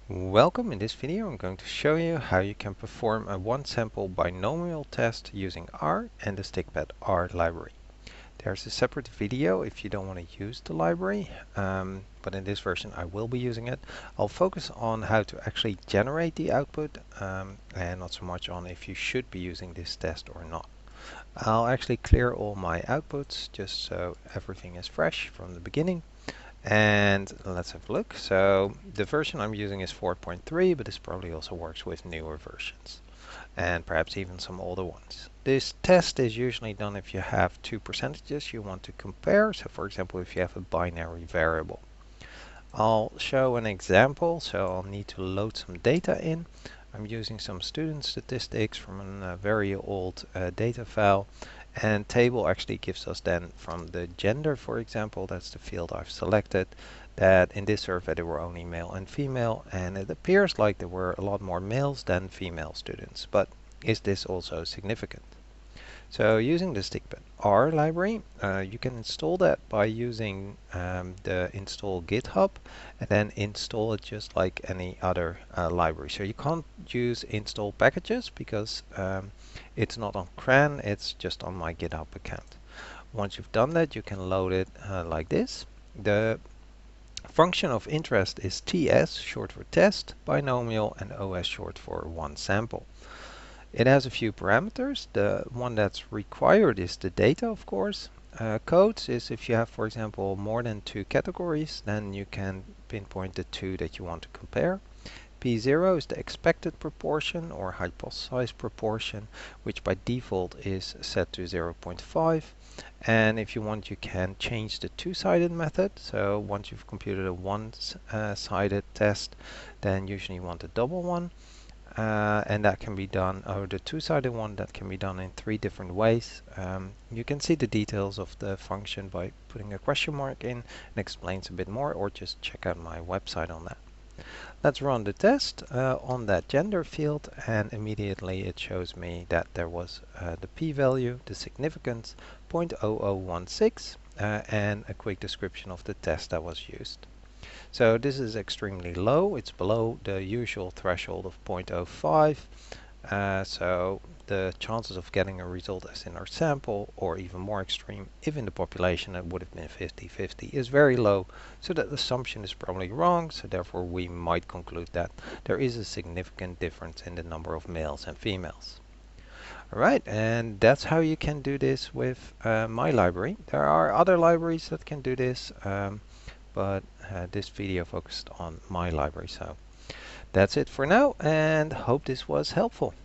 Welcome. In this video I'm going to show you how you can perform a one-sample binomial test using R and the stikpetR library. There's a separate video if you don't want to use the library, but in this version I will be using it. I'll focus on how to actually generate the output and not so much on if you should be using this test or not. I'll actually clear all my outputs just so everything is fresh from the beginning. And let's have a look. So the version I'm using is 4.3, but this probably also works with newer versions and perhaps even some older ones. This test is usually done if you have two percentages you want to compare. So for example, if you have a binary variable. I'll show an example, so I'll need to load some data in. I'm using some student statistics from a very old data file. And table actually gives us then from the gender, for example, that's the field I've selected, that in this survey there were only male and female, and it appears like there were a lot more males than female students. But is this also significant? So using the stikpetR library, you can install that by using the install GitHub and then install it just like any other library. So you can't use install packages because it's not on CRAN, it's just on my GitHub account. Once you've done that, you can load it like this. The function of interest is TS, short for test, binomial, and OS, short for one sample. It has a few parameters. The one that's required is the data, of course. Codes is if you have, for example, more than two categories, then you can pinpoint the two that you want to compare. P0 is the expected proportion or hypothesized proportion, which by default is set to 0.5. And if you want, you can change the two-sided method. So once you've computed a one-sided test, then usually you want a double one. And that can be done, or the two-sided one, that can be done in three different ways. You can see the details of the function by putting a question mark in. It explains a bit more, or just check out my website on that. Let's run the test on that gender field, and immediately it shows me that there was the p-value, the significance, 0.0016, and a quick description of the test that was used. So this is extremely low. It's below the usual threshold of 0.05. So the chances of getting a result as in our sample, or even more extreme, if in the population it would have been 50-50, is very low. So that assumption is probably wrong. So therefore we might conclude that there is a significant difference in the number of males and females. Alright, and that's how you can do this with my library. There are other libraries that can do this. But this video focused on my library. So that's it for now, and hope this was helpful.